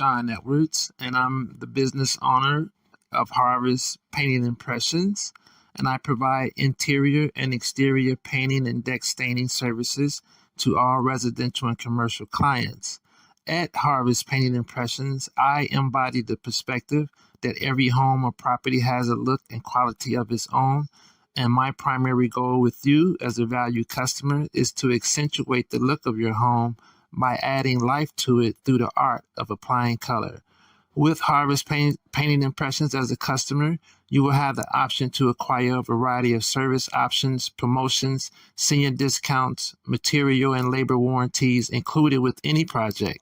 Sean Edwards, and I'm the business owner of Harvest Painting Impressions, and I provide interior and exterior painting and deck staining services to all residential and commercial clients. At Harvest Painting Impressions, I embody the perspective that every home or property has a look and quality of its own, and my primary goal with you as a valued customer is to accentuate the look of your home by adding life to it through the art of applying color. With Painting Impressions as a customer, you will have the option to acquire a variety of service options, promotions, senior discounts, material and labor warranties included with any project.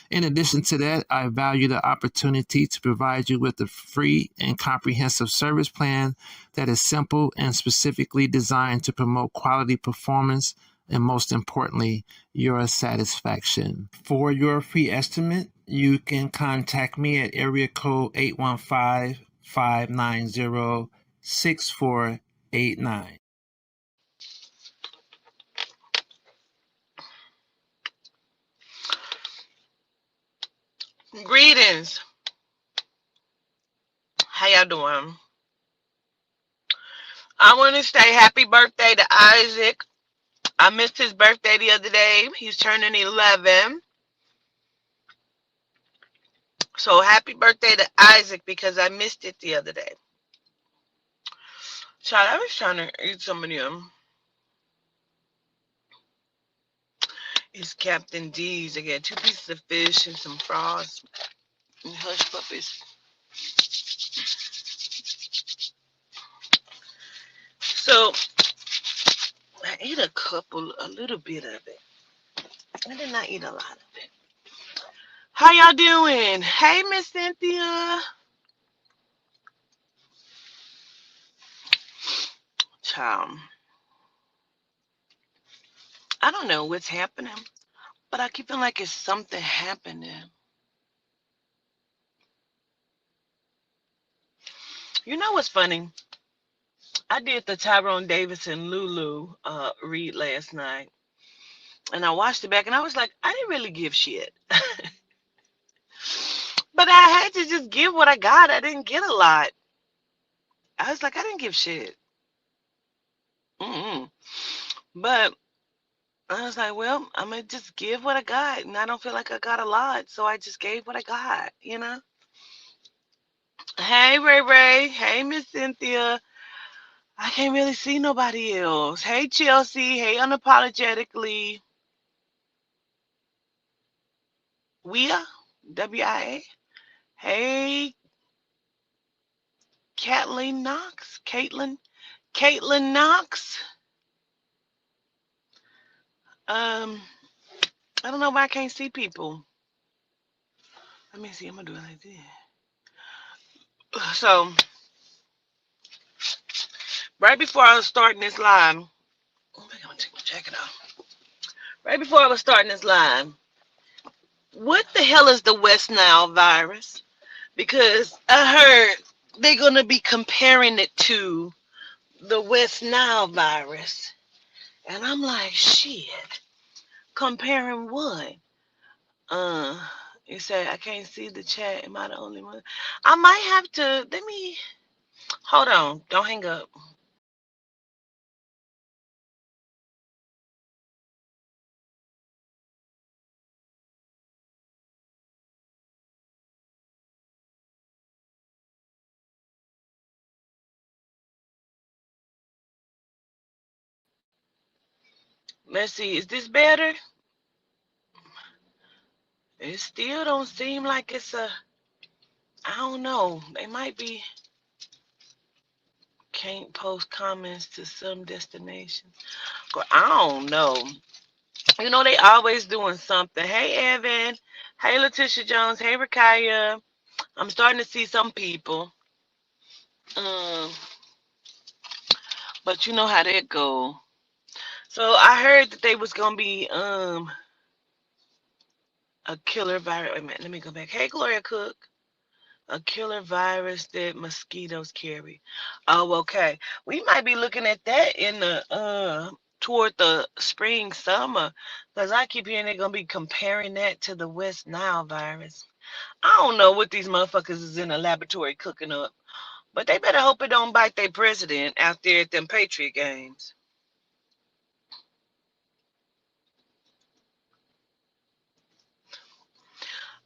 In addition to that, I value the opportunity to provide you with a free and comprehensive service plan that is simple and specifically designed to promote quality performance and, most importantly, your satisfaction. For your free estimate, you can contact me at area code 815-590-6489. Greetings. How y'all doing? I want to say happy birthday to Isaac. I missed his birthday the other day. He's turning 11. So happy birthday to Isaac because I missed it the other day. Child, I was trying to eat some of them. It's Captain D's. I got 2 pieces of fish and some frogs and hush puppies. So I ate a little bit of it. I did not eat a lot of it. How y'all doing? Hey, Miss Cynthia. Child, I don't know what's happening, but I keep feeling like it's something happening. You know what's funny? I did the Tyrone Davis and Lulu read last night, and I watched it back, and I was like, I didn't really give shit. But I had to just give what I got. I didn't get a lot. I was like, I didn't give shit. Mm-mm. But I was like, well, I'm going to just give what I got. And I don't feel like I got a lot. So I just gave what I got, you know? Hey, Ray Ray. Hey, Miss Cynthia. I can't really see nobody else. Hey, Chelsea. Hey, Unapologetically. Wia. WIA. Hey, Kathleen Knox. Caitlin Knox. I don't know why I can't see people. Let me see. I'm going to do it like this. So, right before I was starting this live, I'm going to take my jacket off. Right before I was starting this live, what the hell is the West Nile virus? Because I heard they're going to be comparing it to the West Nile virus. And I'm like, shit. Comparing what? Uh, you say I can't see the chat. Am I the only one? I might have to. Let me. Hold on. Don't hang up. Let's see. Is this better? It still don't seem like it's a. I don't know. They might be. Can't post comments to some destinations. I don't know. You know, they always doing something. Hey, Evan. Hey, Letitia Jones. Hey, Rakaya. I'm starting to see some people. Um, but you know how that go. So I heard that they was gonna be a killer virus. Wait a minute, let me go back. Hey, Gloria Cook. A killer virus that mosquitoes carry. Oh, okay. We might be looking at that in the toward the spring, summer, because I keep hearing they're gonna be comparing that to the West Nile virus. I don't know what these motherfuckers is in the laboratory cooking up, but they better hope it don't bite their president out there at them Patriot games.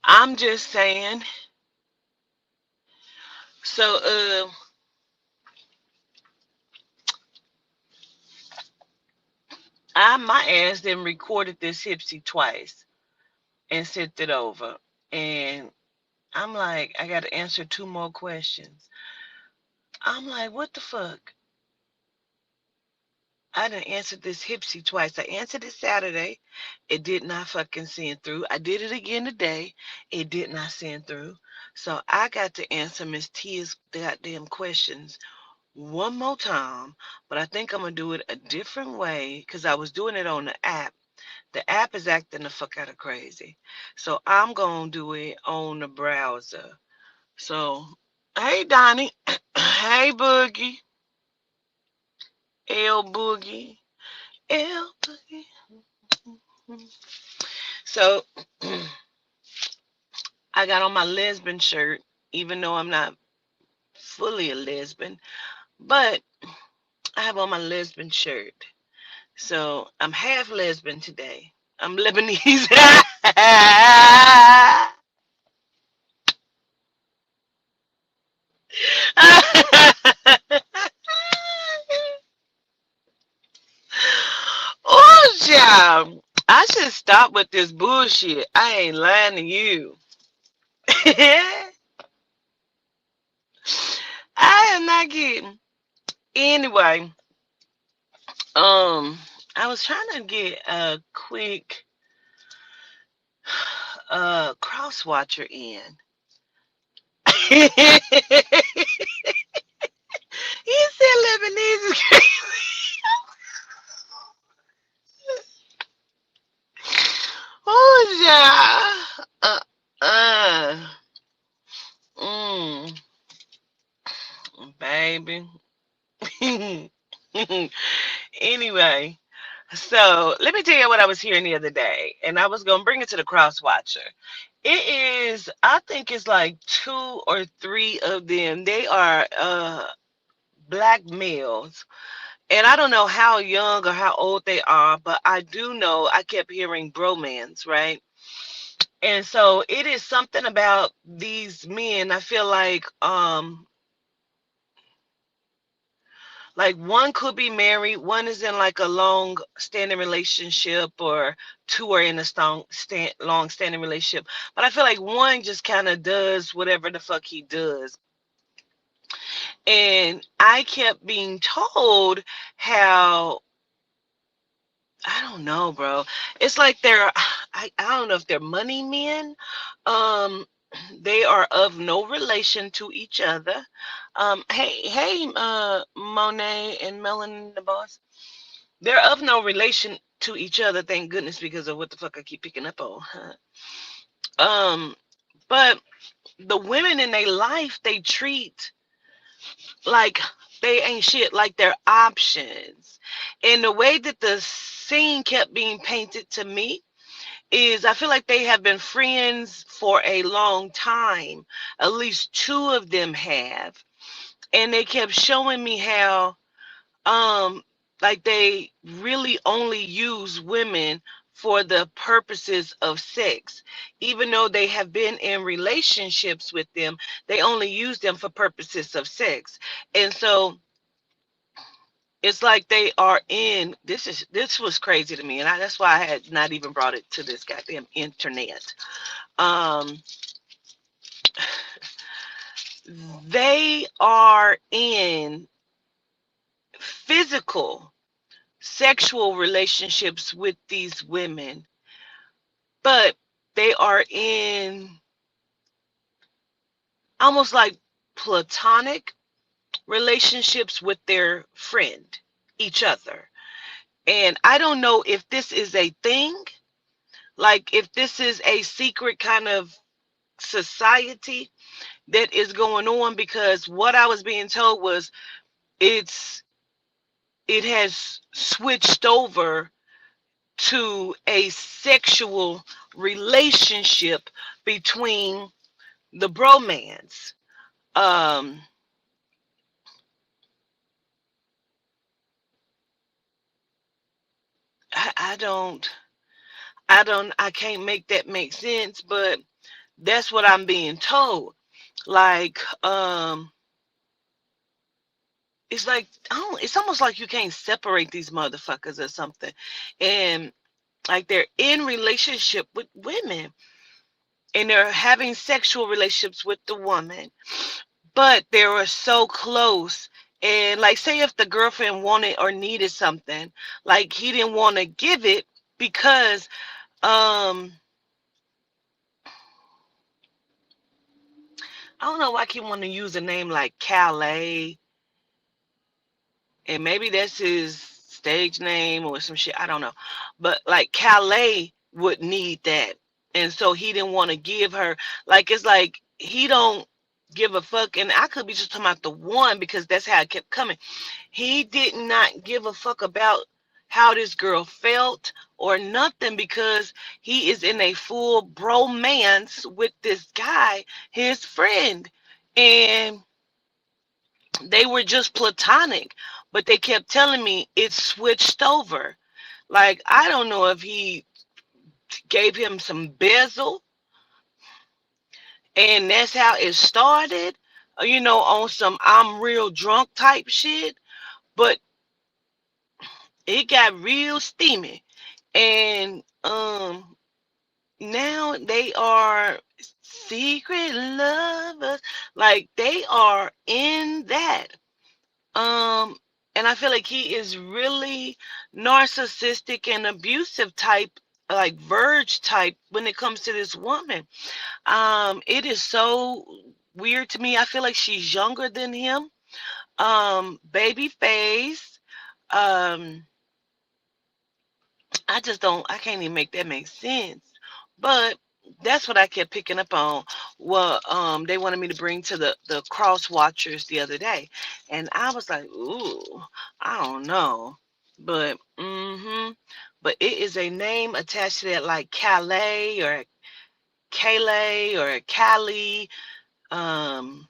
I'm just saying. So, my ass then recorded this Hipsy twice and sent it over, and I'm like, I got to answer two more questions. I'm like, what the fuck? I done answered this Hipsy twice. I answered it Saturday. It did not fucking send through. I did it again today. It did not send through. So I got to answer Miss Tia's goddamn questions one more time. But I think I'm going to do it a different way because I was doing it on the app. The app is acting the fuck out of crazy. So I'm going to do it on the browser. So, hey, Donnie. Hey, Boogie. L Boogie. L Boogie. So I got on my lesbian shirt, even though I'm not fully a lesbian, but I have on my lesbian shirt. So I'm half lesbian today. I'm Lebanese. Oh, yeah. I should stop with this bullshit. I ain't lying to you. I am not kidding. Anyway, I was trying to get a quick cross watcher in. He said Lebanese is crazy. Oh yeah. Uh mm, baby. Anyway, so let me tell you what I was hearing the other day, and I was gonna bring it to the cross watcher. It is, I think it's like two or three of them. They are black males. And I don't know how young or how old they are, but I do know I kept hearing bromance, right? And so it is something about these men. I feel like one could be married, one is in like a long standing relationship, or two are in a long standing relationship. But I feel like one just kind of does whatever the fuck he does. And I kept being told how, I don't know, bro. It's like I don't know if they're money men. Um, they are of no relation to each other. Hey, Monet and Melon the boss. They're of no relation to each other, thank goodness, because of what the fuck I keep picking up on. Um, but the women in their life, they treat like they ain't shit, like they're options. And the way that the scene kept being painted to me is I feel like they have been friends for a long time. At least two of them have. And they kept showing me how um like they really only use women for the purposes of sex. Even though they have been in relationships with them, they only use them for purposes of sex. And so it's like they are in this was crazy to me, and that's why I had not even brought it to this goddamn internet. um they are in physical sexual relationships with these women, but they are in almost like platonic relationships with their friend, each other. And I don't know if this is a thing, like if this is a secret kind of society that is going on, because what I was being told was it's it has switched over to a sexual relationship between the bromance. Um, I don't, I can't make that make sense, but that's what I'm being told. Like, it's like, I don't, it's almost like you can't separate these motherfuckers or something. And like they're in relationship with women and they're having sexual relationships with the woman, but they were so close. And like, say if the girlfriend wanted or needed something, like he didn't want to give it because um I don't know why I keep wanting to use a name like Calais, and maybe that's his stage name or some shit. I don't know, but like Calais would need that, and so he didn't want to give her. Like it's like he don't give a fuck, and I could be just talking about the one because that's how it kept coming. He did not give a fuck about how this girl felt or nothing because he is in a full bromance with this guy, his friend. And they were just platonic, but they kept telling me it switched over. Like, I don't know if he gave him some bezel and that's how it started, on some I'm real drunk type shit, but it got real steamy. And now they are secret lovers. Like they are in that. Um and I feel like he is really narcissistic and abusive type, like verge type when it comes to this woman. It is so weird to me. I feel like she's younger than him. Baby face. Um I can't even make that make sense. But that's what I kept picking up on. Well, they wanted me to bring to the cross watchers the other day. And I was like, ooh, I don't know. But but it is a name attached to that like Calais or Calais or Cali. Um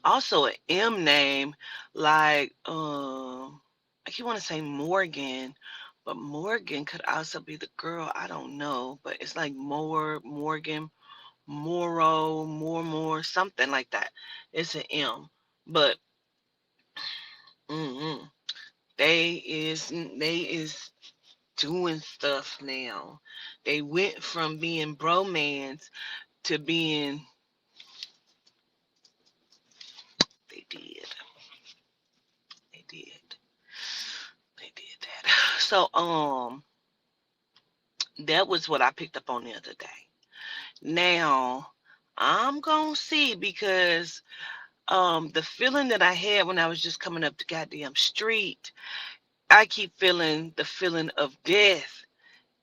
Also an M name, like I keep want to say Morgan, but Morgan could also be the girl. I don't know, but it's like Morgan, more, something like that. It's an M, but mm they is doing stuff now. They went from being bromance to being they did they did they did that. So that was what I picked up on the other day. Now, I'm gonna see because the feeling that I had when I was just coming up the goddamn street, I keep feeling the feeling of death.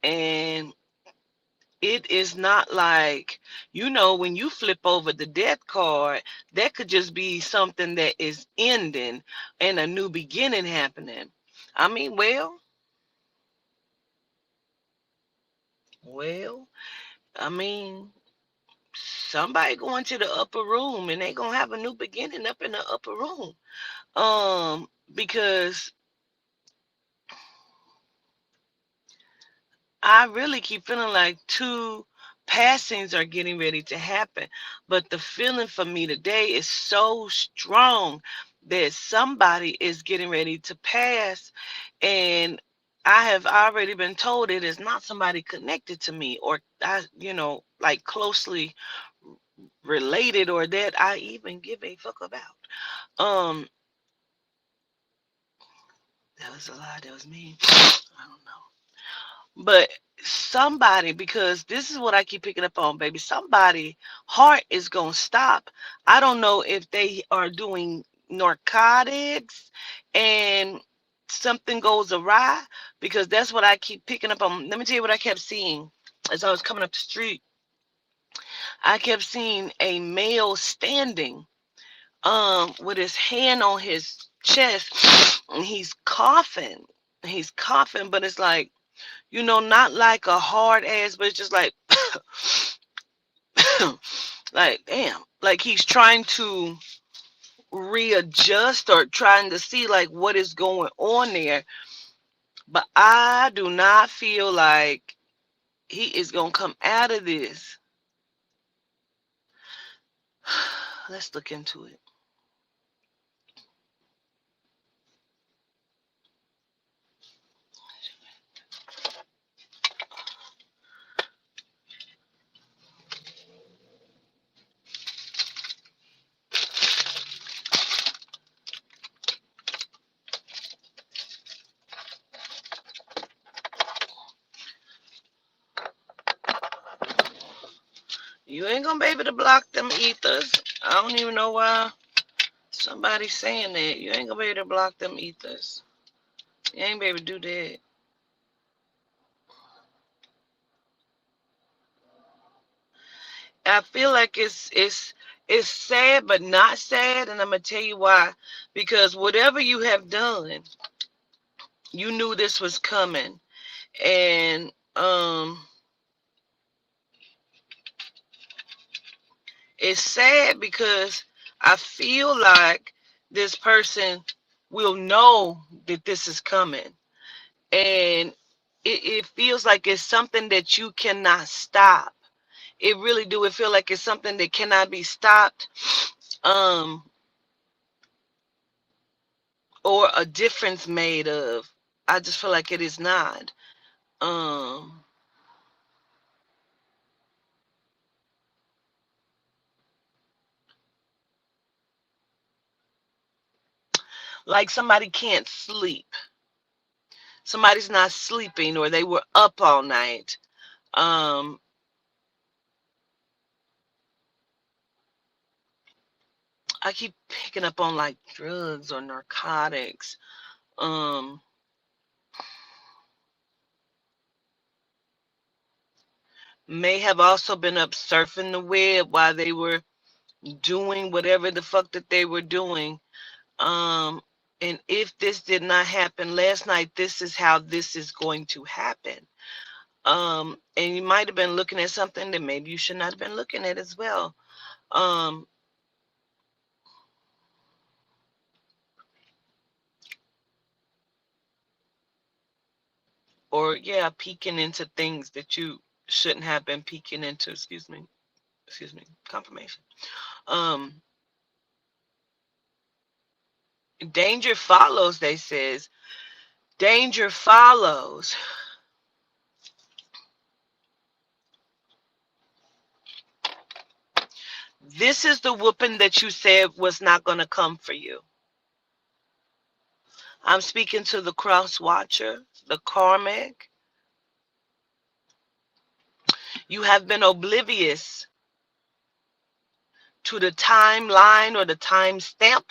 And it is not like, when you flip over the death card, that could just be something that is ending and a new beginning happening. I mean, well, I mean, somebody going to the upper room and they gonna have a new beginning up in the upper room. Because I really keep feeling like two passings are getting ready to happen. But the feeling for me today is so strong that somebody is getting ready to pass. And I have already been told it is not somebody connected to me or like closely related or that I even give a fuck about. Um, that was a lie. That was me. I don't know. But somebody, because this is what I keep picking up on, baby. Somebody heart is gonna stop. I don't know if they are doing narcotics and something goes awry because that's what I keep picking up on. Let me tell you what I kept seeing as I was coming up the street. I kept seeing a male standing with his hand on his chest and he's coughing. He's coughing, but it's like, not like a hard ass, but it's just like, like, damn. Like he's trying to readjust or trying to see like what is going on there. But I do not feel like he is going to come out of this. Let's look into it. You ain't going to be able to block them ethers. I don't even know why somebody's saying that. You ain't going to be able to block them ethers. You ain't be able to do that. I feel like it's sad but not sad, and I'm gonna tell you why. Because whatever you have done, you knew this was coming. And it's sad because I feel like this person will know that this is coming. And it feels like it's something that you cannot stop. It really do. It feel like it's something that cannot be stopped. Or a difference made of. I just feel like it is not. Um, like somebody can't sleep. Somebody's not sleeping, or they were up all night. Um, I keep picking up on like drugs or narcotics. Um, may have also been up surfing the web while they were doing whatever the fuck that they were doing. Um, and if this did not happen last night, this is how this is going to happen. And you might have been looking at something that maybe you should not have been looking at as well. Um, or yeah, peeking into things that you shouldn't have been peeking into. Excuse me, confirmation. Um, danger follows, they says. Danger follows. This is the whooping that you said was not going to come for you. I'm speaking to the cross watcher, the karmic. You have been oblivious to the timeline or the time stamp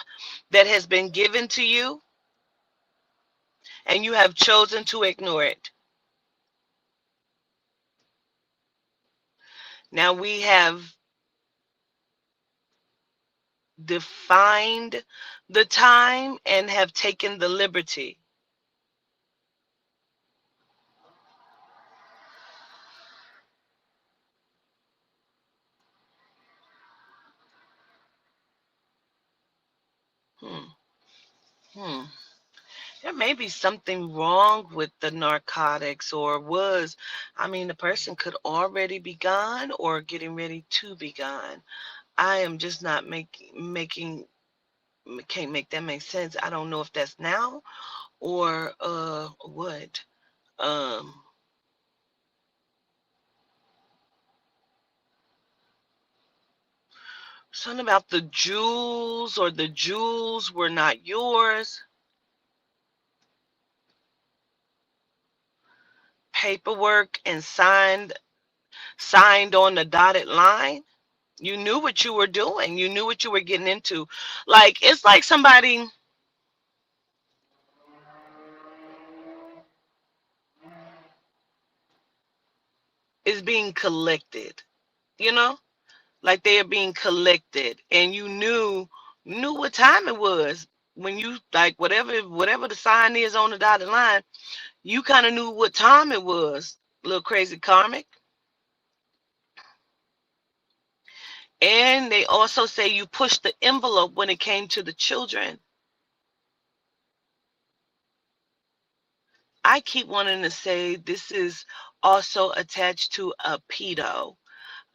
that has been given to you, and you have chosen to ignore it. Now we have defined the time and have taken the liberty. Hmm. Hmm. There may be something wrong with the narcotics, or was, I mean, the person could already be gone or getting ready to be gone. I am just not making can't make that make sense. I don't know if that's now or what. Um, something about the jewels, or the jewels were not yours. Paperwork and signed on the dotted line. You knew what you were doing. You knew what you were getting into. Like it's like somebody is being collected, you know? Like they are being collected, and you knew what time it was. when you like whatever the sign is on the dotted line, you kind of knew what time it was, little crazy karmic. And they also say you pushed the envelope when it came to the children. I keep wanting to say this is also attached to a pedo.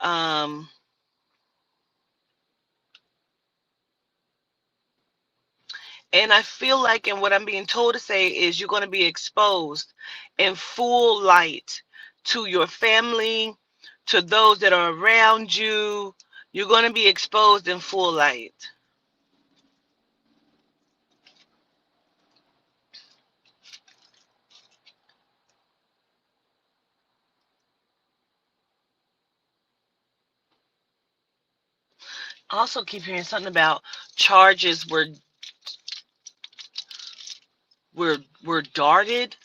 Um, and I feel like, and what I'm being told to say is you're going to be exposed in full light to your family, to those that are around you. You're going to be exposed in full light. I also keep hearing something about charges were darted.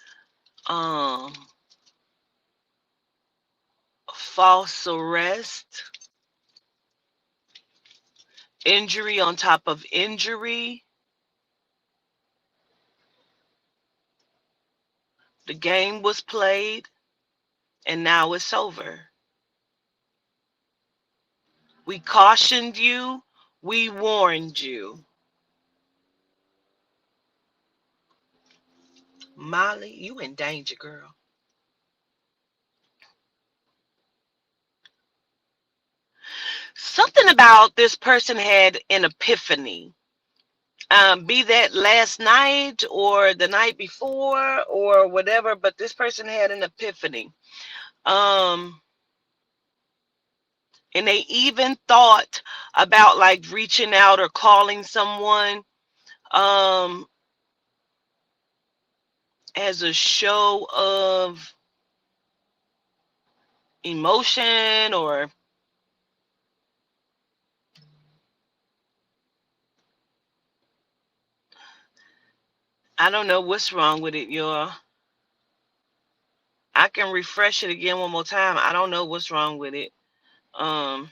Um, false arrest, injury on top of injury. The game was played and now it's over. We cautioned you, we warned you. Molly, you in danger, girl. Something about this person had an epiphany. Be that last night or the night before or whatever, but this person had an epiphany. Um, and they even thought about like reaching out or calling someone um, as a show of emotion, or I don't know what's wrong with it, y'all. I can refresh it again one more time. I don't know what's wrong with it. Um,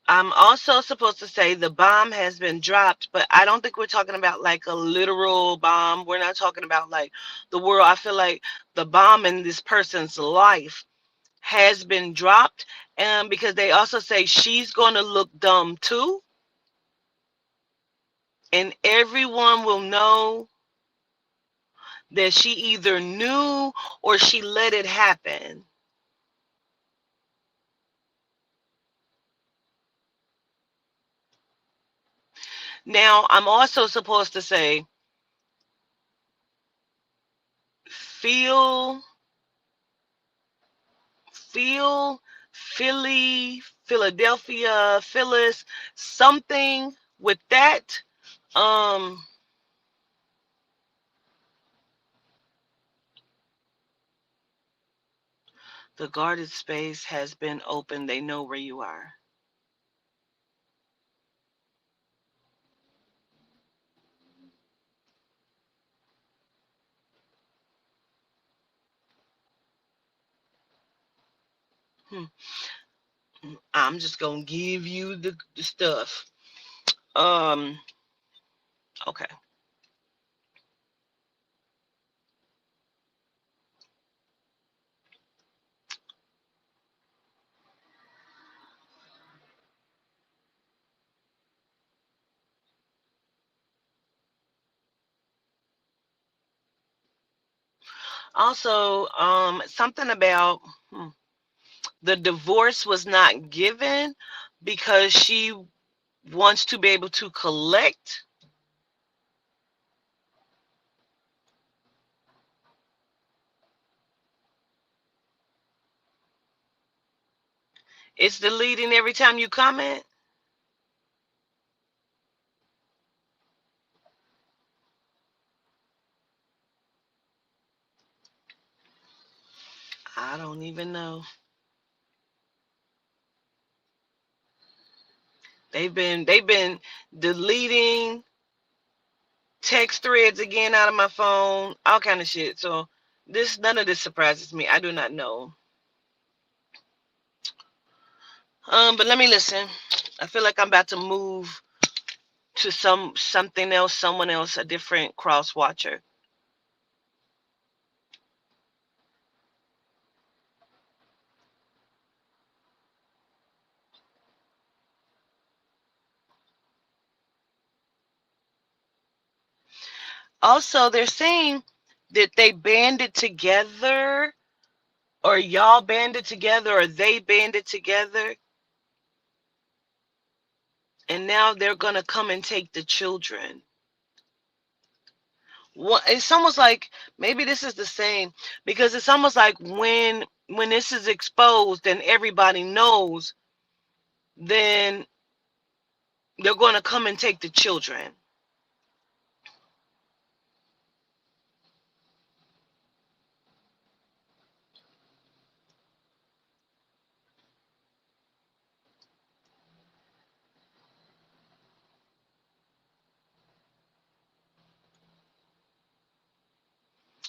I'm also supposed to say the bomb has been dropped, but I don't think we're talking about like a literal bomb. We're not talking about like the world. I feel like the bomb in this person's life has been dropped, and because they also say she's going to look dumb too, and everyone will know that she either knew or she let it happen. Now, I'm also supposed to say, feel, feel, Philly, Philadelphia, Phyllis, something with that. Um, the guarded space has been open. They know where you are. Hmm. I'm just gonna give you the stuff. Um, okay. Also, something about the divorce was not given because she wants to be able to collect. It's deleting every time you comment. I don't even know. They've been deleting text threads again out of my phone, all kind of shit. So none of this surprises me. I do not know. But let me listen. I feel like I'm about to move to something else, someone else, a different cross watcher. Also, they're saying that they banded together, or y'all banded together, or they banded together, and now they're gonna come and take the children. It's almost like maybe this is the same, because it's almost like when this is exposed and everybody knows, then they're going to come and take the children.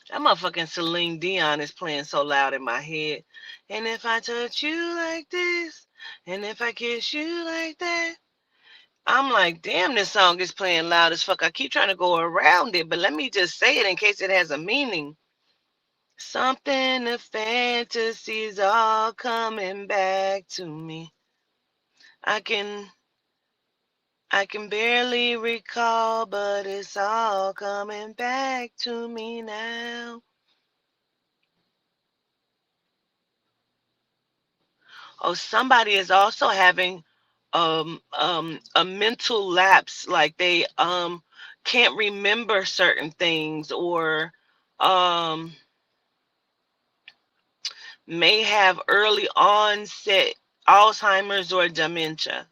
That motherfucking Celine Dion is playing so loud in my head. And if I touch you like this, and if I kiss you like that, I'm like, damn, this song is playing loud as fuck. I keep trying to go around it, but let me just say it in case it has a meaning. Something of fantasies all coming back to me. I can I can barely recall, but it's all coming back to me now. Oh, somebody is also having a mental lapse, like they can't remember certain things, or um may have early onset Alzheimer's or dementia.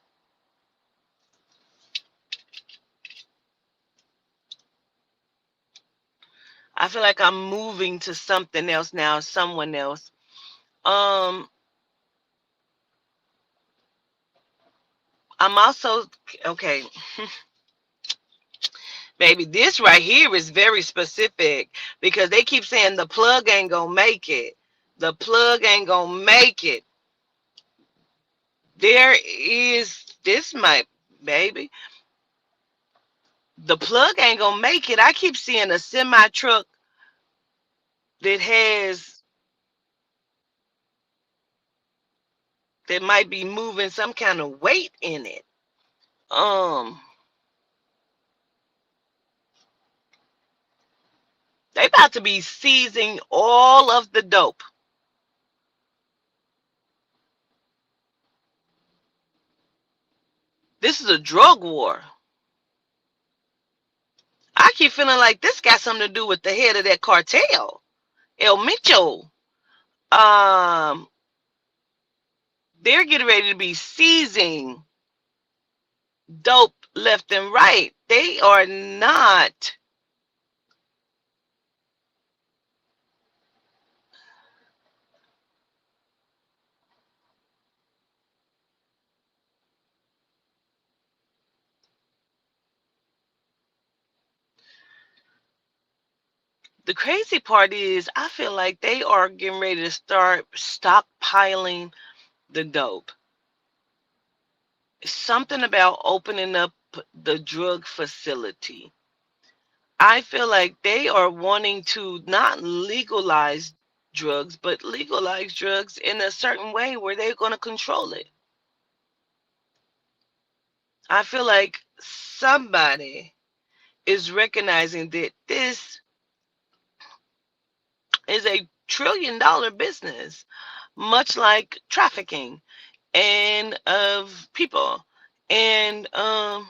I feel like I'm moving to something else now, someone else. Um, I'm also okay. Baby, this right here is very specific, because they keep saying the plug ain't gonna make it. The plug ain't gonna make it. There is this might, baby. The plug ain't gonna make it. I keep seeing a semi truck that has that might be moving some kind of weight in it. Um, they about to be seizing all of the dope. This is a drug war. I keep feeling like this got something to do with the head of that cartel, El Mitchell. Um, they're getting ready to be seizing dope left and right. They are not. The crazy part is, I feel like they are getting ready to start stockpiling the dope. Something about opening up the drug facility. I feel like they are wanting to not legalize drugs, but legalize drugs in a certain way where they're going to control it. I feel like somebody is recognizing that this is a $1 trillion business, much like trafficking and of people. And I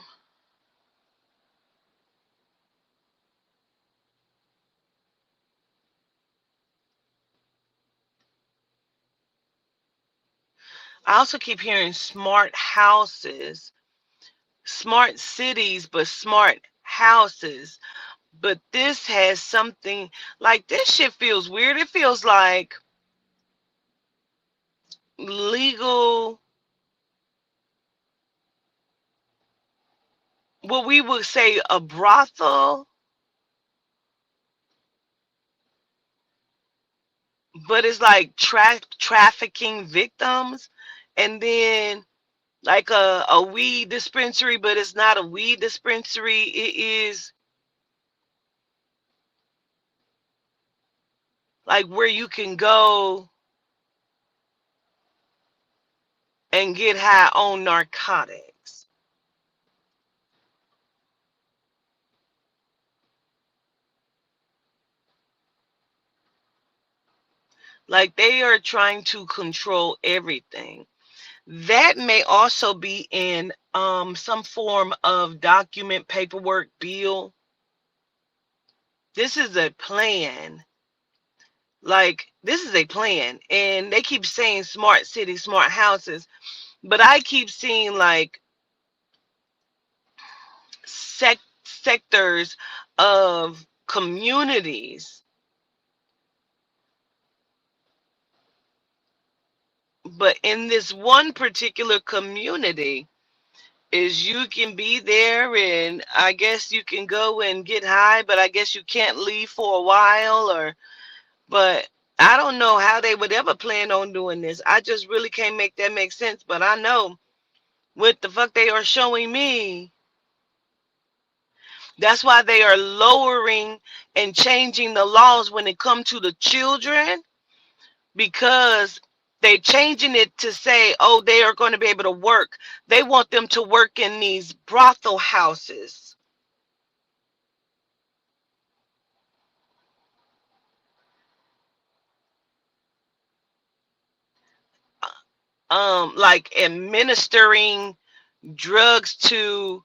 also keep hearing smart houses, smart cities, but smart houses. But this has something, like, this shit feels weird. It feels like legal, what we would say a brothel, but it's like trafficking victims, and then like a weed dispensary, but it's not a weed dispensary. It is like where you can go and get high on narcotics. Like they are trying to control everything. That may also be in some form of document, paperwork, bill. This is a plan. Like this is a plan, and they keep saying smart cities, smart houses, but I keep seeing like sectors of communities. But in this one particular community, is you can be there and I guess you can go and get high, but I guess you can't leave for a while, or but I don't know how they would ever plan on doing this. I just really can't make that make sense. But I know what the fuck they are showing me. That's why they are lowering and changing the laws when it comes to the children, because they're changing it to say, oh, they are going to be able to work. They want them to work in these brothel houses. Like administering drugs to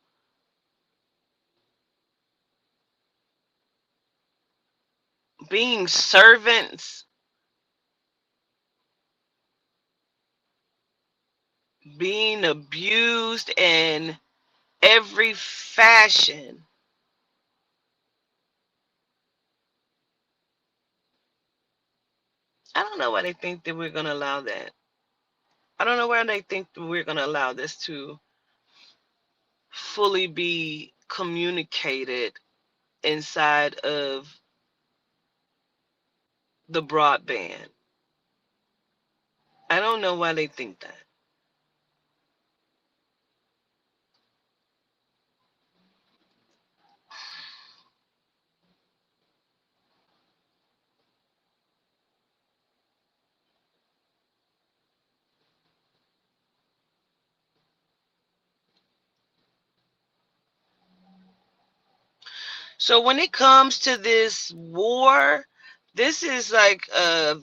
being servants, being abused in every fashion. I don't know why they think that we're going to allow that. I don't know why they think that we're going to allow this to fully be communicated inside of the broadband. I don't know why they think that. So when it comes to this war, this is like a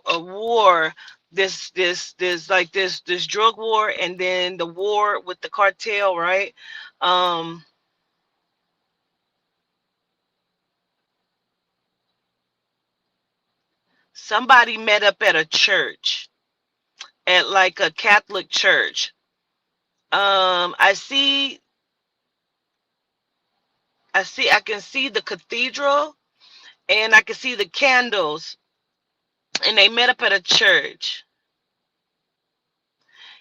war. This like this drug war, and then the war with the cartel, right? Um, Somebody met up at a church, at like a Catholic church. I can see the cathedral, and I can see the candles, and they met up at a church.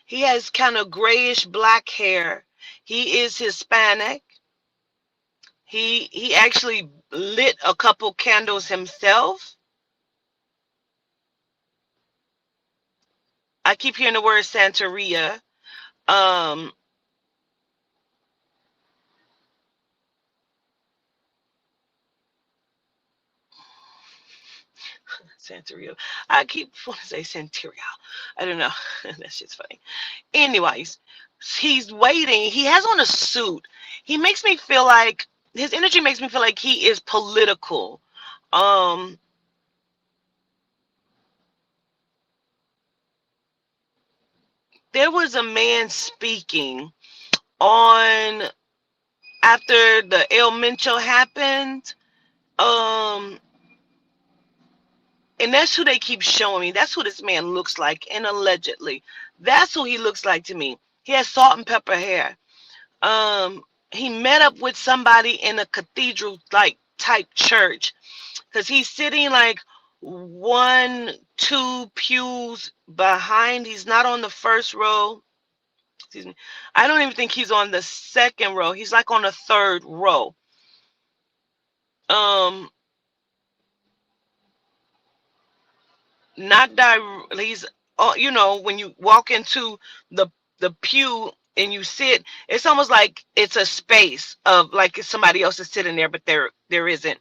He has kind of grayish black hair. He is Hispanic. He actually lit a couple candles himself. I keep hearing the word Santeria. Um, Santeria. I keep wanting to say Santeria. I don't know. That shit's funny. Anyways, he's waiting. He has on a suit. He makes me feel like his energy makes me feel like he is political. Um, there was a man speaking on after the El Mencho happened. Um, and that's who they keep showing me. That's who this man looks like, and allegedly, that's who he looks like to me. He has salt and pepper hair. He met up with somebody in a cathedral like type church, because he's sitting like one, two pews behind. He's not on the first row. Excuse me. I don't even think he's on the second row. He's like on the third row. Um, not direct. He's, when you walk into the pew and you sit, it's almost like it's a space of like somebody else is sitting there, but there isn't.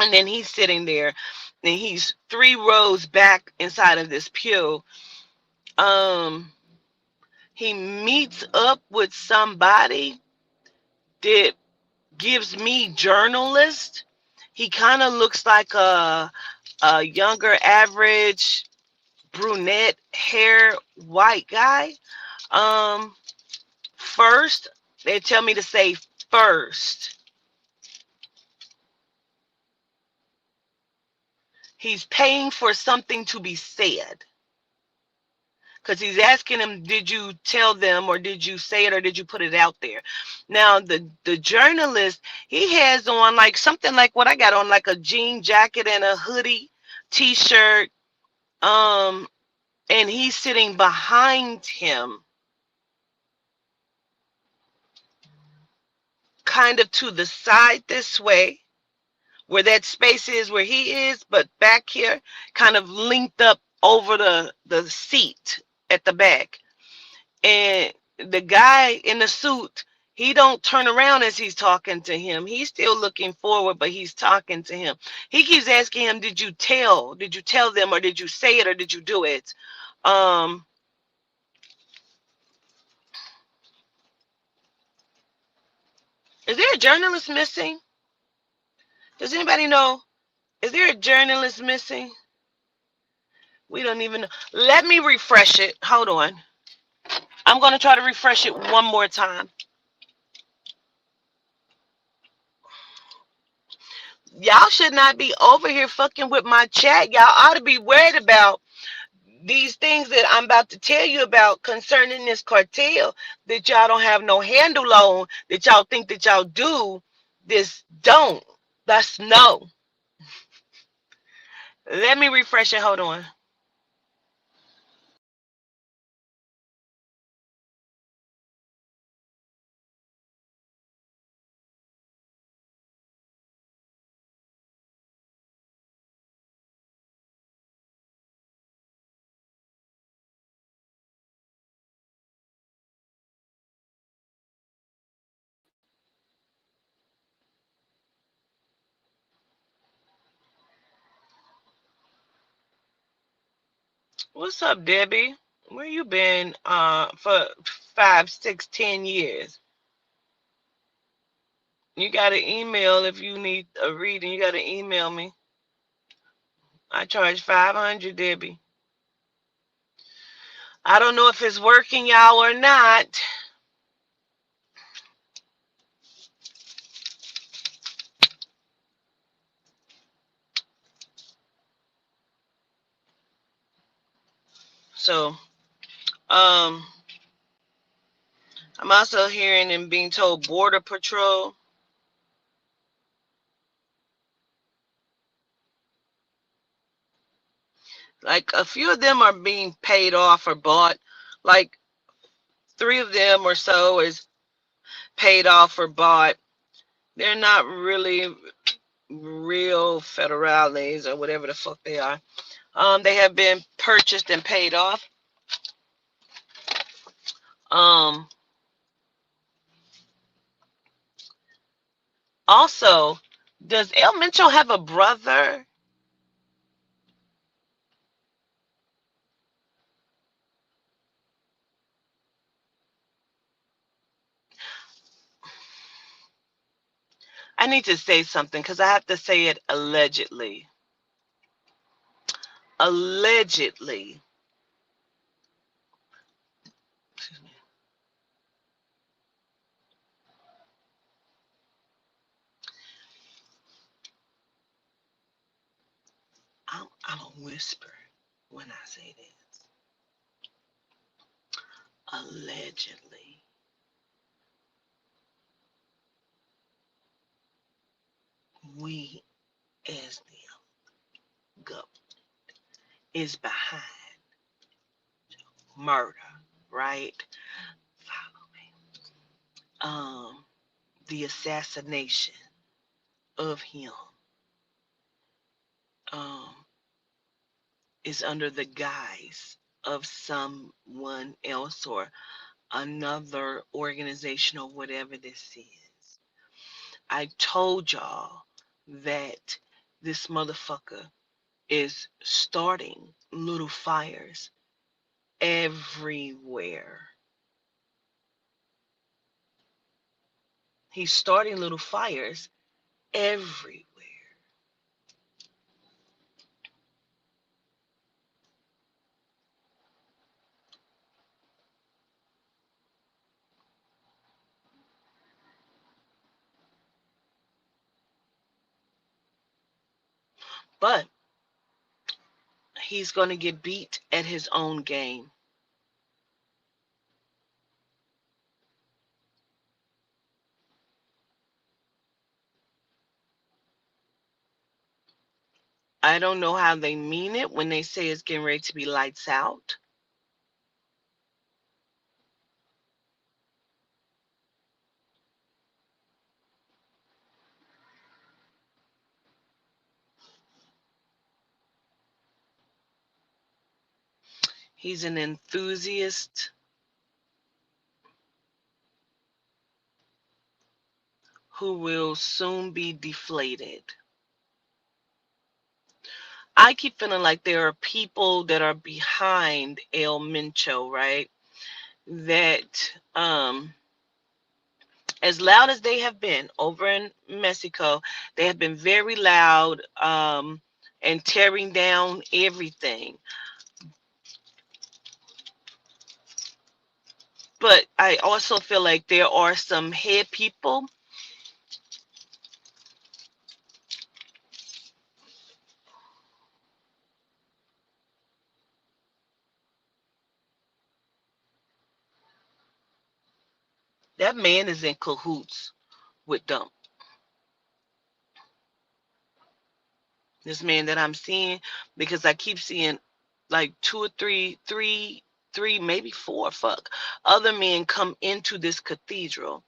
And then he's sitting there, and he's 3 rows back inside of this pew. Um, he meets up with somebody that gives me journalist. He kind of looks like a younger average brunette hair white guy. Um, First, they tell me to say first. He's paying for something to be said. Because he's asking him, did you tell them, or did you say it, or did you put it out there? Now, the journalist, he has on like something like what I got on, like a jean jacket and a hoodie, t-shirt, um, and he's sitting behind him, kind of to the side this way, where that space is where he is, but back here, kind of linked up over the seat at the back. And the guy in the suit, he don't turn around as he's talking to him. He's still looking forward, but he's talking to him. He keeps asking him, did you tell? Did you tell them, or did you say it, or did you do it? Um, is there a journalist missing? Does anybody know? Is there a journalist missing? We don't even know. Let me refresh it. Hold on. I'm going to try to refresh it one more time. Y'all should not be over here fucking with my chat. Y'all ought to be worried about these things that I'm about to tell you about concerning this cartel that y'all don't have no handle on, that y'all think that y'all do. This don't. That's no. Let me refresh it. Hold on. What's up, Debbie? Where you been for 5, 6, 10 years? You got an email if you need a reading. You got to email me. I charge 500, Debbie. I don't know if it's working, y'all, or not. So, um, I'm also hearing and being told Border Patrol. Like a few of them are being paid off or bought. Like 3 of them or so is paid off or bought. They're not really real federales or whatever the fuck they are. They have been purchased and paid off. Um, Also, does El Mencho have a brother? I need to say something because I have to say it allegedly. Allegedly. I'm a whisper when I say this. Allegedly. We as the government is behind murder, right? Follow me. The assassination of him. Um, is under the guise of someone else or another organization or whatever this is. I told y'all that this motherfucker is starting little fires everywhere. He's starting little fires everywhere. But he's going to get beat at his own game. I don't know how they mean it when they say it's getting ready to be lights out. He's an enthusiast who will soon be deflated. I keep feeling like there are people that are behind El Mencho, right? That as loud as they have been over in Mexico, they have been very loud and tearing down everything. But I also feel like there are some head people. That man is in cahoots with them. This man that I'm seeing, because I keep seeing like two or three, maybe four, fuck, other men come into this cathedral.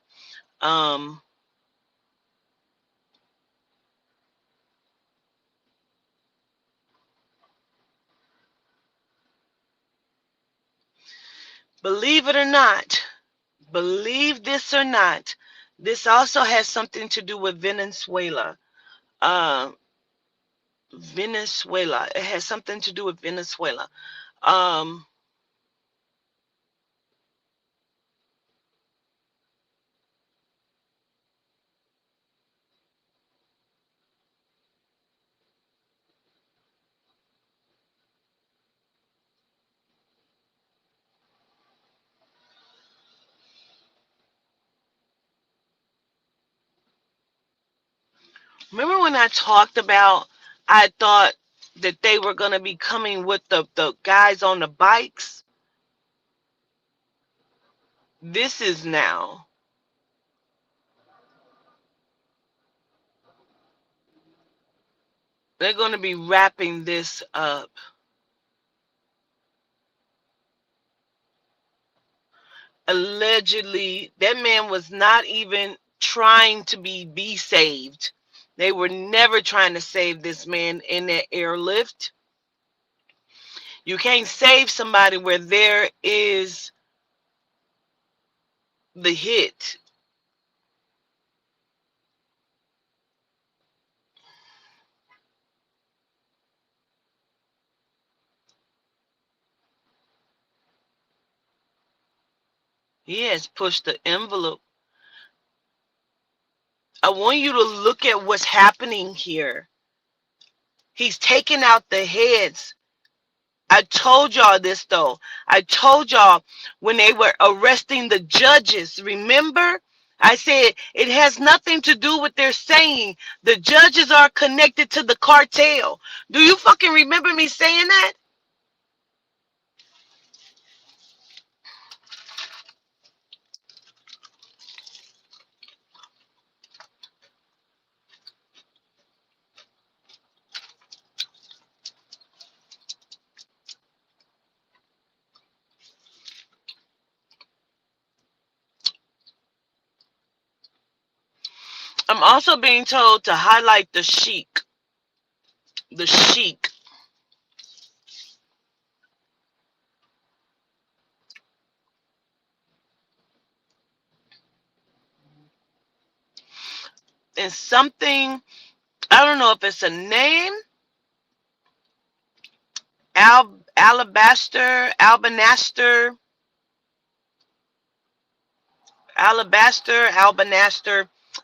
Um, believe it or not, believe this or not, this also has something to do with Venezuela. Um, Venezuela. It has something to do with Venezuela. Um, Remember when I talked about, I thought that they were going to be coming with the guys on the bikes? This is now. They're going to be wrapping this up. Allegedly, that man was not even trying to be saved. They were never trying to save this man in that airlift. You can't save somebody where there is the hit. He has pushed the envelope. I want you to look at what's happening here. He's taking out the heads. I told y'all this though. I told y'all when they were arresting the judges, remember? I said it has nothing to do with their saying. The judges are connected to the cartel. Do you fucking remember me saying that? I'm also being told to highlight the sheik. The sheik. and something, I don't know if it's a name, Alabaster,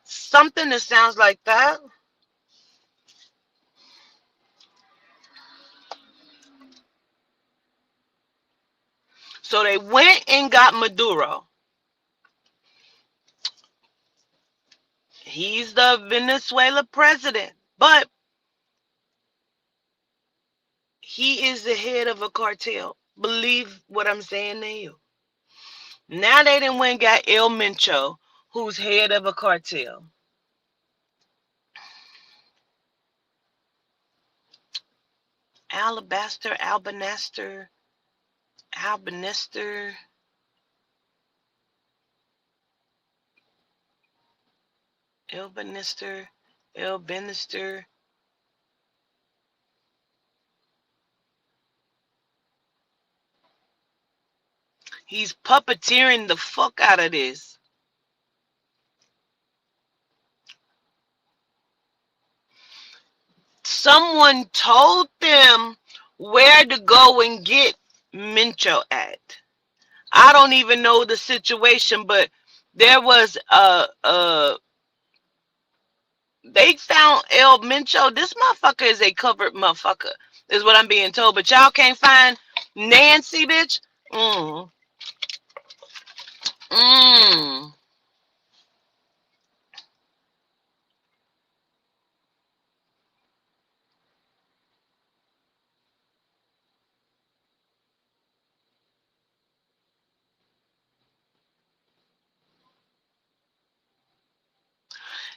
something that sounds like that. So they went and got Maduro. He's the Venezuela president, but he is the head of a cartel. Believe what I'm saying to you. Now they done went and got El Mencho, who's head of a cartel. Alabaster, Albanaster, Albanister, Elbanister, Elbanister. He's puppeteering the fuck out of this. Someone told them where to go and get Mincho at. I don't even know the situation, but there was they found El Mincho. This motherfucker is a covered motherfucker, is what I'm being told. But y'all can't find Nancy, bitch. Mm. Mm.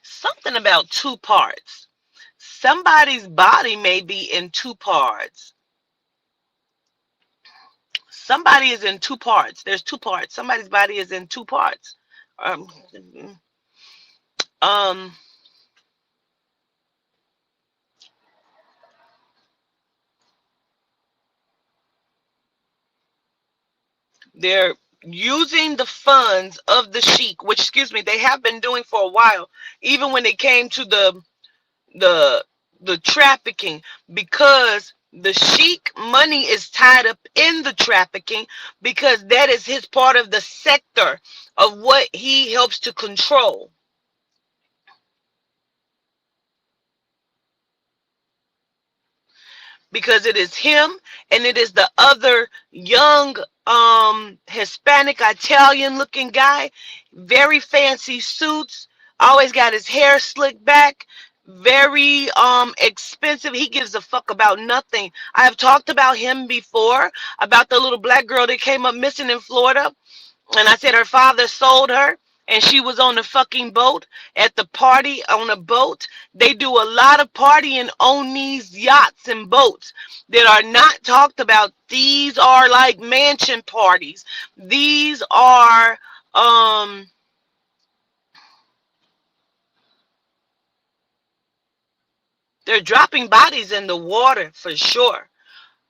Something about two parts. Somebody's body may be in two parts. Somebody is in two parts. There's two parts. Somebody's body is in two parts. Um, um, they're using the funds of the sheik, which, excuse me, they have been doing for a while, even when it came to the the trafficking, because the sheik money is tied up in the trafficking, because that is his part of the sector of what he helps to control. Because it is him and it is the other young Hispanic Italian looking guy, very fancy suits, always got his hair slicked back, very expensive. He gives a fuck about nothing. I have talked about him before, about the little black girl that came up missing in Florida, and I said her father sold her and she was on the fucking boat at the party on a boat. They do a lot of partying on these yachts and boats that are not talked about. These are like mansion parties. These are they're dropping bodies in the water for sure.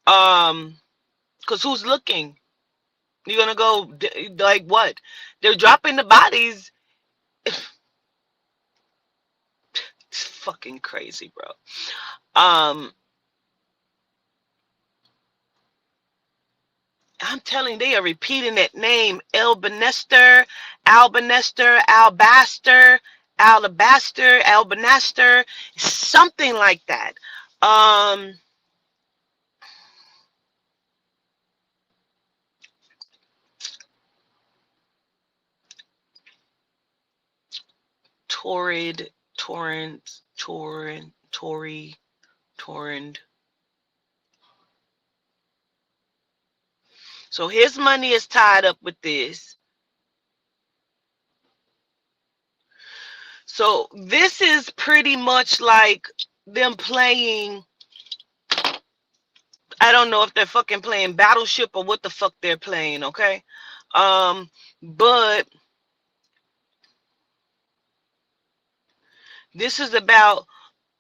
Cuz who's looking? You're going to go like what? They're dropping the bodies. It's fucking crazy, bro. Um, I'm telling you, they are repeating that name. Elbanester, Albanester, Albaster, Alabaster, Albanaster, something like that. Um, Torrid, Torrent, Torrent, Tory, Torrent. So his money is tied up with this. So this is pretty much like them playing. I don't know if they're fucking playing Battleship or what the fuck they're playing, okay? But this is about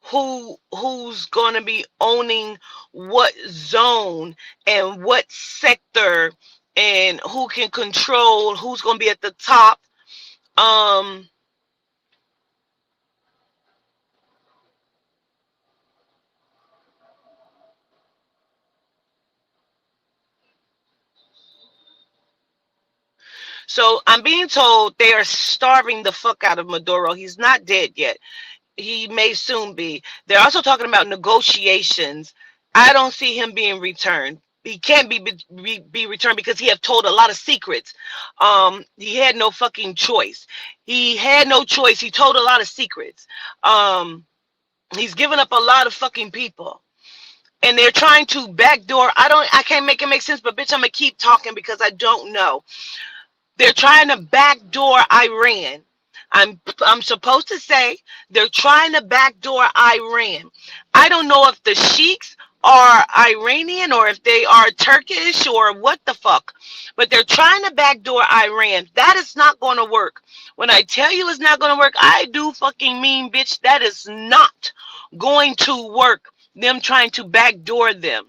who's going to be owning what zone and what sector, and who can control who's going to be at the top. Um So I'm being told they are starving the fuck out of Maduro. He's not dead yet. He may soon be. They're also talking about negotiations. I don't see him being returned. He can't be returned because he have told a lot of secrets. He had no fucking choice. He had no choice. He told a lot of secrets. Um, he's given up a lot of fucking people. And they're trying to backdoor. I can't make it make sense, but bitch, I'm gonna keep talking because I don't know. They're trying to backdoor Iran. I'm supposed to say they're trying to backdoor Iran. I don't know if the sheiks are Iranian or if they are Turkish or what the fuck, but they're trying to backdoor Iran. That is not going to work. When I tell you it's not going to work, I do fucking mean, bitch. That is not going to work. Them trying to backdoor them.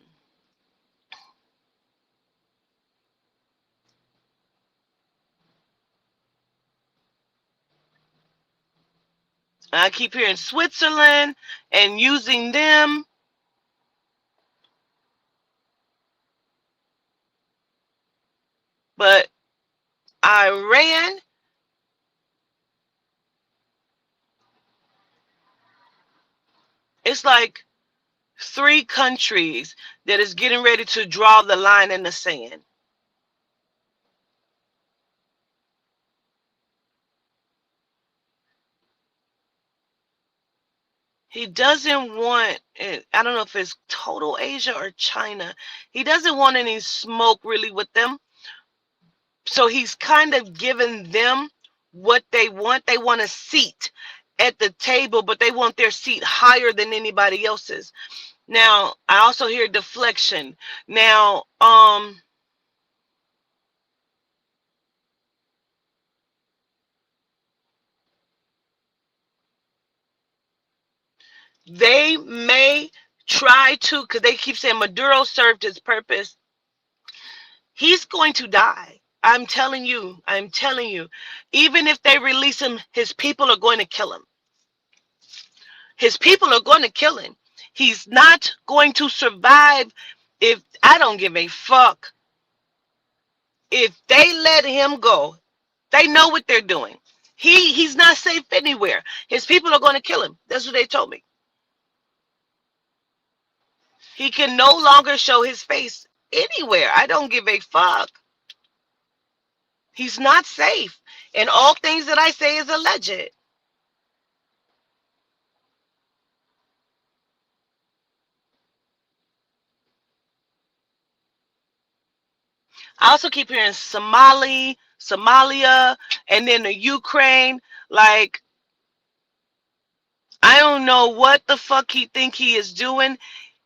I keep hearing Switzerland and using them, but Iran, it's like three countries that is getting ready to draw the line in the sand. He doesn't want it. I don't know if it's total Asia or China. He doesn't want any smoke really with them. So he's kind of giving them what they want. They want a seat at the table, but they want their seat higher than anybody else's. Now, I also hear deflection. Now, they may try to, because they keep saying Maduro served his purpose. He's going to die. I'm telling you. I'm telling you. Even if they release him, his people are going to kill him. His people are going to kill him. He's not going to survive if I don't give a fuck. If they let him go, they know what they're doing. He's not safe anywhere. His people are going to kill him. That's what they told me. He can no longer show his face anywhere. I don't give a fuck. He's not safe. And all things that I say is alleged. I also keep hearing Somalia, and then the Ukraine. Like, I don't know what the fuck he think he is doing.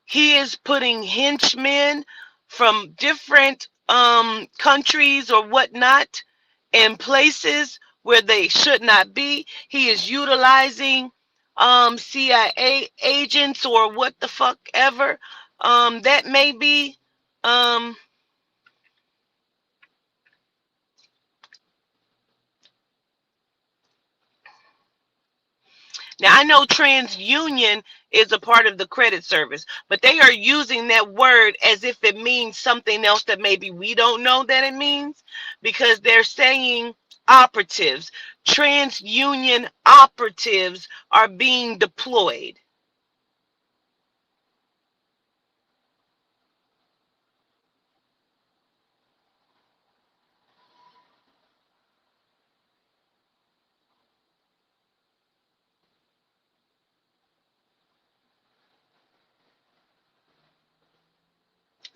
He is putting henchmen from different countries or whatnot in places where they should not be. He is utilizing CIA agents or what the fuck ever that may be. Um, Now, I know TransUnion is a part of the credit service, but they are using that word as if it means something else that maybe we don't know that it means, because they're saying operatives. TransUnion operatives are being deployed.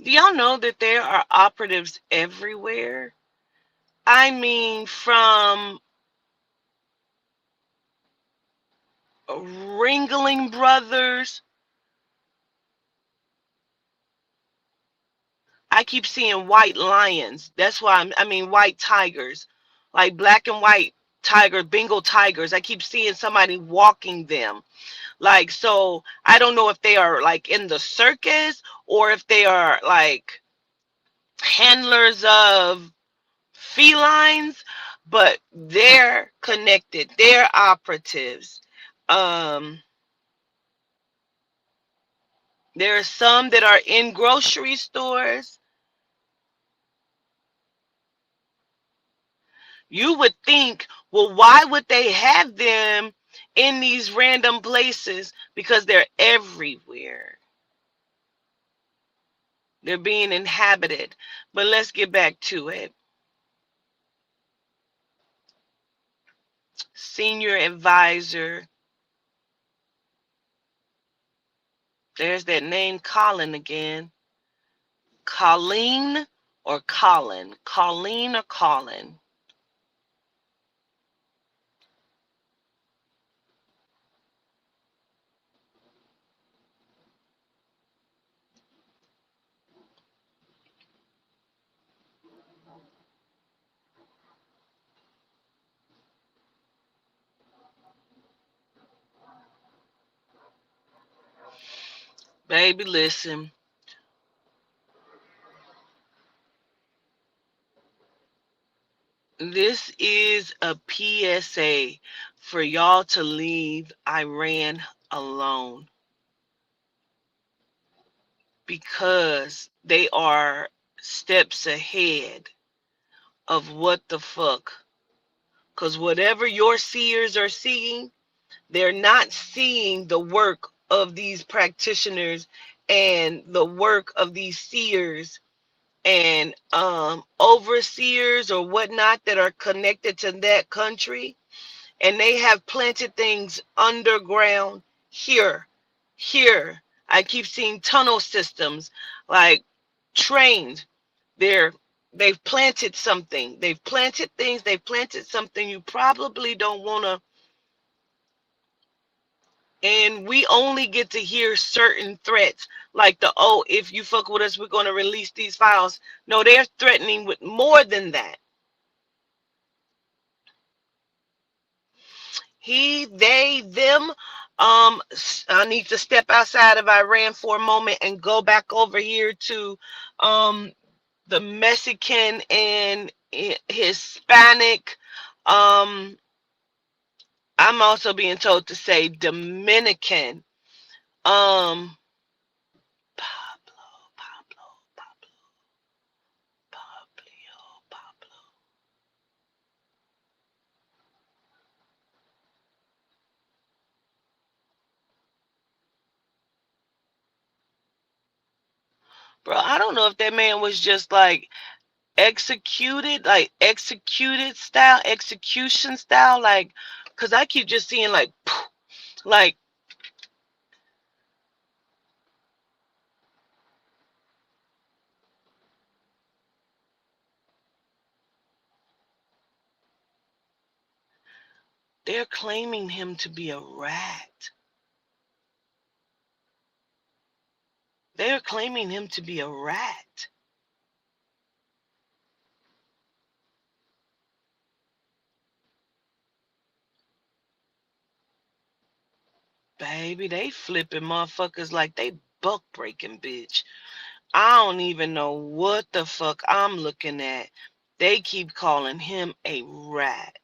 Do y'all know that there are operatives everywhere? I mean, from Ringling Brothers. I keep seeing white lions. That's why I mean white tigers, like black and white tiger, Bengal tigers. I keep seeing somebody walking them. Like, so I don't know if they are like in the circus or if they are like handlers of felines, but they're connected. They're operatives. Um, there are some that are in grocery stores. You would think, well, why would they have them in these random places? Because they're everywhere. They're being inhabited. But let's get back to it. Senior advisor. There's that name Colin again. Colleen or Colin? Colleen or Colin? Baby, listen. This is a PSA for y'all to leave Iran alone because they are steps ahead of what the fuck. Because whatever your seers are seeing, they're not seeing the work of these practitioners and the work of these seers and overseers or whatnot that are connected to that country, and they have planted things underground here. I keep seeing tunnel systems, like trains. they're they've planted something, they've planted things, they've planted something you probably don't want to. And we only get to hear certain threats, like the, oh, if you fuck with us, we're going to release these files. No, they're threatening with more than that. He, they, them. I need to step outside of Iran for a moment and go back over here to um the Mexican and Hispanic. um I'm also being told to say Dominican. um Pablo, Pablo, Pablo, Pablo. Bro, I don't know if that man was just like executed style, execution style, like, because I keep just seeing like they're claiming him to be a rat. They're claiming him to be a rat. Baby, they flipping motherfuckers like they buck breaking, bitch. I don't even know what the fuck I'm looking at. They keep calling him a rat.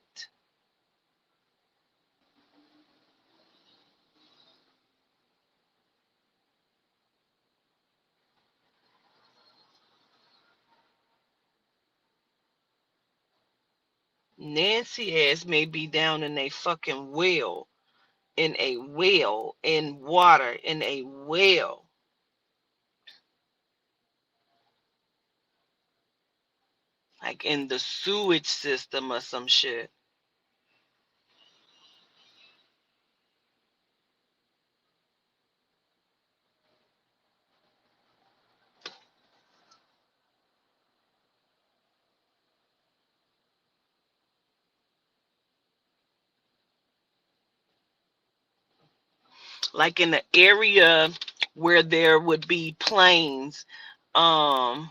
Nancy ass may be down in a fucking well, in water, in a well, like in the sewage system or some shit. Like in the area where there would be planes. Um,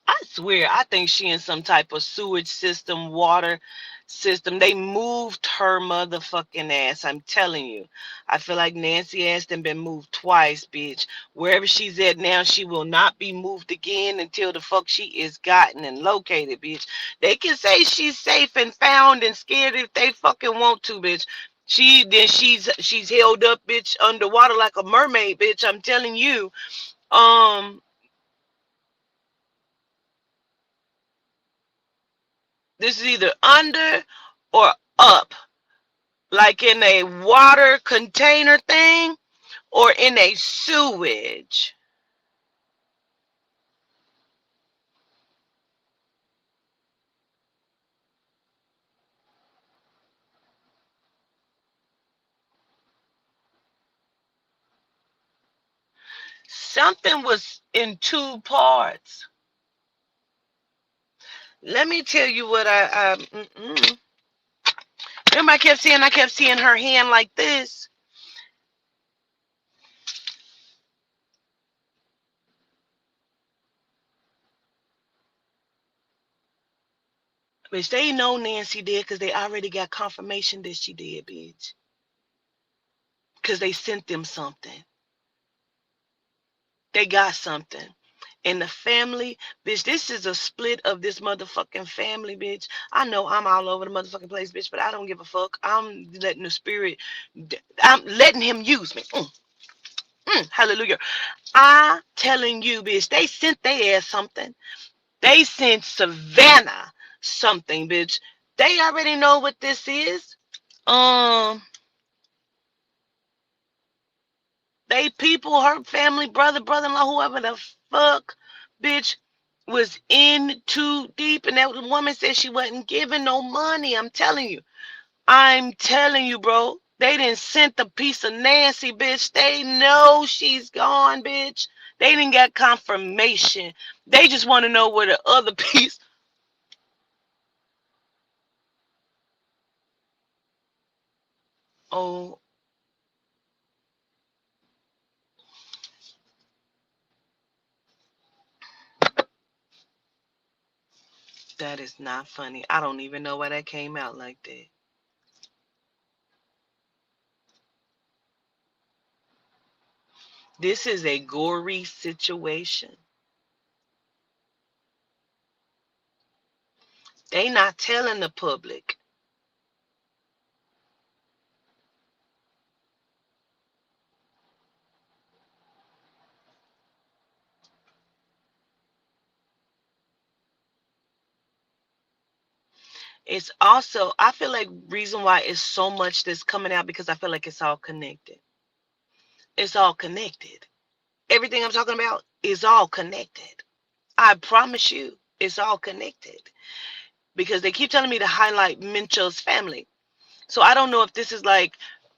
I swear, I think she in some type of sewage system, water system. They moved her motherfucking ass. I'm telling you. I feel like Nancy ass done been moved twice, bitch. Wherever she's at now, she will not be moved again until the fuck she is gotten and located, bitch. They can say she's safe and found and scared if they fucking want to, bitch. She's held up, bitch, underwater like a mermaid, bitch. I'm telling you. Um, This is either under or up, like in a water container thing or in a sewage. Something was in two parts. Let me tell you what remember I kept seeing her hand like this. Bitch, they know Nancy did because they already got confirmation that she did, bitch. Because they sent them something. They got something. And the family, bitch, this is a split of this motherfucking family, bitch. I know I'm all over the motherfucking place, bitch, but I don't give a fuck. I'm letting the spirit, I'm letting him use me. Hallelujah. I telling you, bitch, they sent their ass something. They sent Savannah something, bitch. They already know what this is. Um, they people, her family, brother-in-law, whoever the fuck, bitch, was in too deep. And that woman said she wasn't giving no money. I'm telling you, bro. They didn't send the piece of Nancy, bitch. They know she's gone, bitch. They didn't get confirmation. They just want to know where the other piece. Oh, that is not funny. I don't even know why that came out like that. This is a gory situation. They not telling the public. It's also, I feel like reason why it's so much that's coming out because I feel like it's all connected. It's all connected. Everything I'm talking about is all connected. I promise you, it's all connected because they keep telling me to highlight Mincho's family. So I don't know if this is like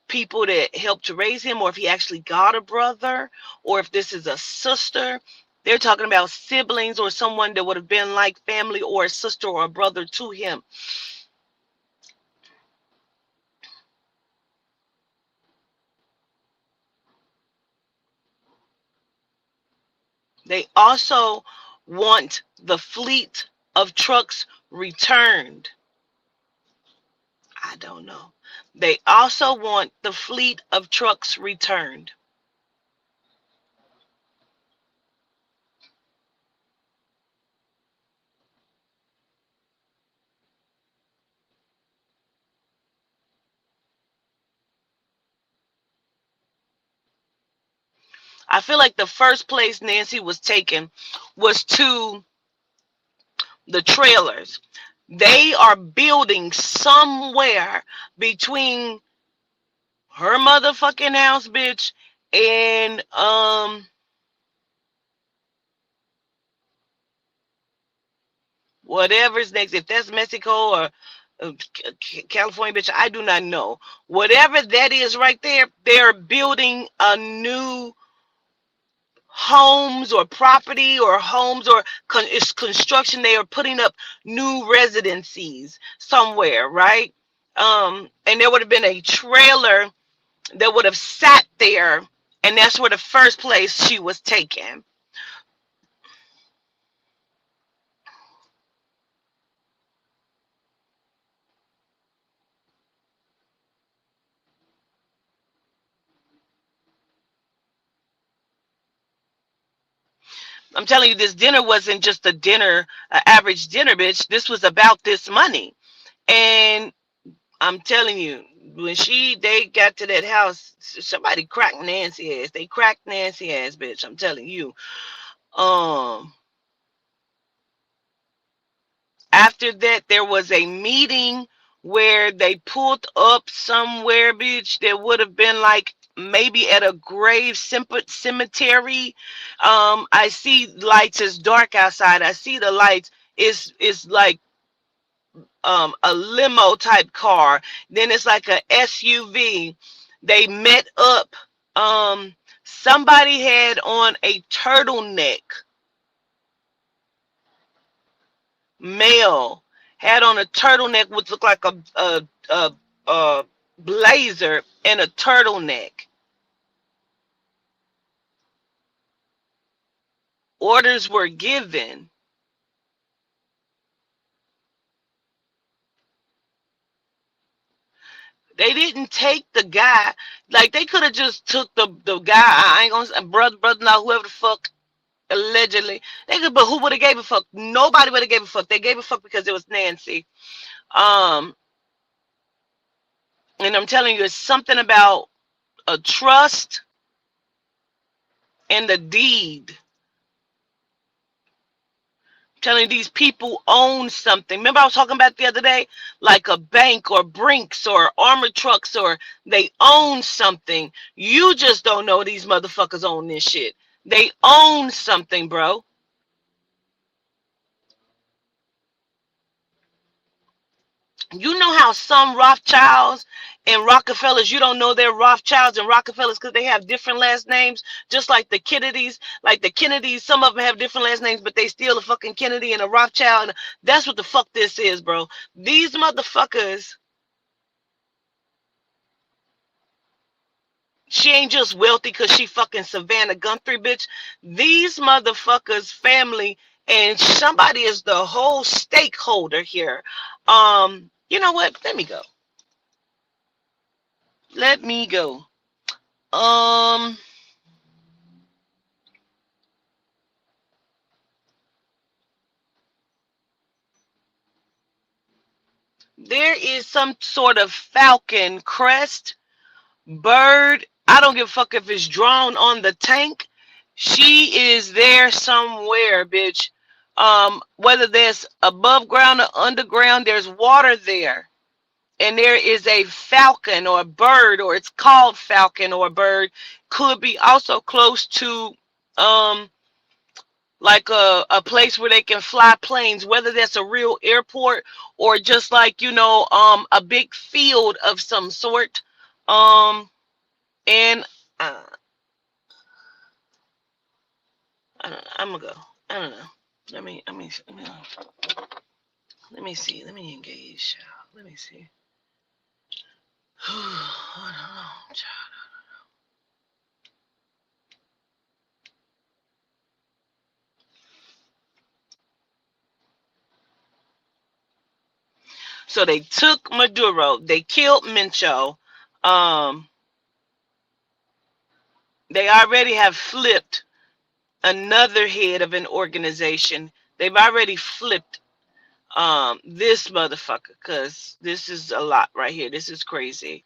people that helped to raise him or if he actually got a brother or if this is a sister. They're talking about siblings or someone that would have been like family or a sister or a brother to him. They also want the fleet of trucks returned. I don't know. They also want the fleet of trucks returned. I feel like the first place Nancy was taken was to the trailers. They are building somewhere between her motherfucking house, bitch, and whatever's next. If that's Mexico or California, bitch, I do not know. Whatever that is right there, they're building a new homes or property or homes or it's construction. They are putting up new residencies somewhere, right? And there would have been a trailer that would have sat there, and that's where the first place she was taken. I'm telling you, this dinner wasn't just a dinner, an average dinner, bitch. This was about this money. And I'm telling you, when they got to that house, somebody cracked Nancy ass. They cracked Nancy ass, bitch. I'm telling you. Um, After that, there was a meeting where they pulled up somewhere, bitch, that would have been like maybe at a grave cemetery. I see lights. It's dark outside. I see the lights. It's like a limo type car. Then it's like a SUV. They met up. Somebody had on a turtleneck. Male had on a turtleneck, which looked like a blazer and a turtleneck. Orders were given. They didn't take the guy. Like they could have just took the guy. I ain't gonna say brother, now whoever the fuck allegedly. They could, but who would have gave a fuck? Nobody would have gave a fuck. They gave a fuck because it was Nancy. Um, and I'm telling you, it's something about a trust and the deed. Telling you, these people own something. Remember I was talking about the other day, like a bank or Brinks or armored trucks, or they own something. You just don't know these motherfuckers own this shit. They own something, bro. You know how some Rothschilds and Rockefellers, you don't know they're Rothschilds and Rockefellers because they have different last names, just like the Kennedys. Like the Kennedys, some of them have different last names, but they still a fucking Kennedy and a Rothschild. That's what the fuck this is, bro. These motherfuckers, she ain't just wealthy because she fucking Savannah Guthrie, bitch. These motherfuckers, family, and somebody is the whole stakeholder here. You know what? Let me go. Let me go. Um, there is some sort of falcon crest bird. I don't give a fuck if it's drawn on the tank. She is there somewhere, bitch. Whether there's above ground or underground, there's water there. And there is a falcon or a bird, or it's called falcon or bird, could be also close to um like a place where they can fly planes, whether that's a real airport or just like, a big field of some sort. And uh, I'm gonna go. I don't know. Let me see. Let me engage. Let me see. I don't know. So they took Maduro. They killed Mencho. Um, they already have flipped another head of an organization. They've already flipped this motherfucker, because this is a lot right here. This is crazy.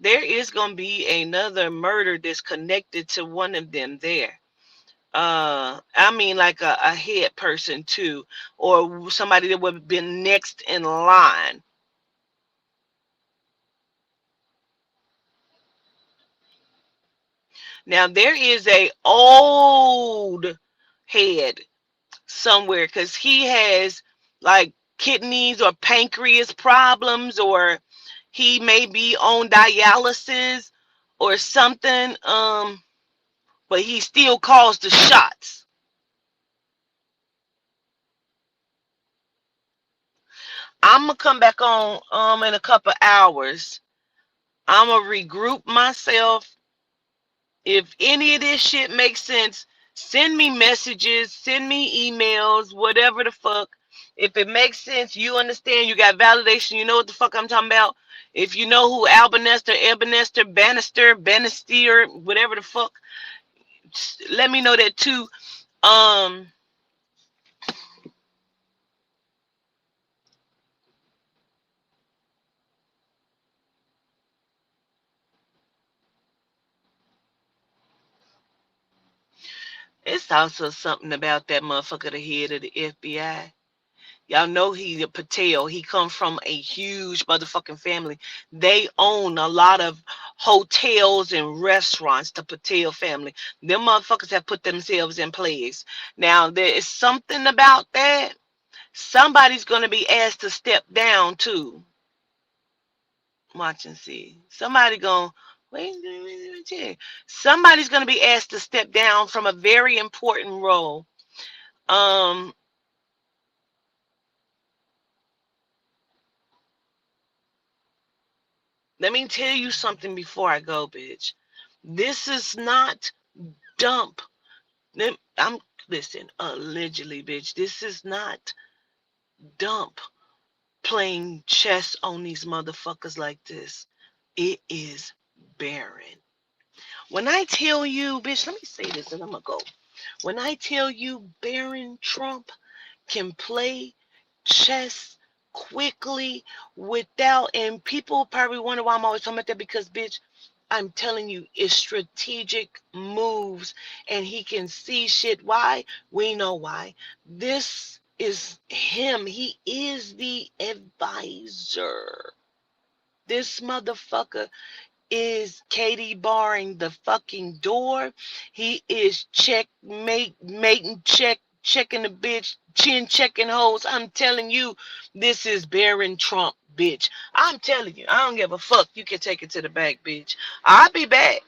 There is gonna be another murder that's connected to one of them there. I mean like a head person too, or somebody that would have been next in line. Now there is a old head somewhere because he has like kidneys or pancreas problems, or he may be on dialysis or something. But he still calls the shots. I'm gonna come back on in a couple hours. I'm gonna regroup myself. If any of this shit makes sense, send me messages, send me emails, whatever the fuck. If it makes sense, you understand, you got validation, you know what the fuck I'm talking about. If you know who Ebenezer, Bannister, whatever the fuck, let me know that too. Um, it's also something about that motherfucker, the head of the FBI. Y'all know he a Patel. He come from a huge motherfucking family. They own a lot of hotels and restaurants, the Patel family. Them motherfuckers have put themselves in place. Now, there is something about that. Somebody's going to be asked to step down, too. Watch and see. Somebody's going to be asked to step down from a very important role. Um, Let me tell you something before I go, bitch. This is not dump. I'm listen, allegedly, bitch. This is not dump playing chess on these motherfuckers like this. It is barren. When I tell you, bitch, let me say this and I'm gonna go. When I tell you Baron Trump can play chess quickly without, and people probably wonder why I'm always talking about that because, bitch, I'm telling you, it's strategic moves and he can see shit. Why? We know why. This is him. He is the advisor. This motherfucker is Katie barring the fucking door. He is checking the bitch, chin checking hoes. I'm telling you, this is Baron Trump, bitch. I'm telling you, I don't give a fuck. You can take it to the bank, bitch. I'll be back.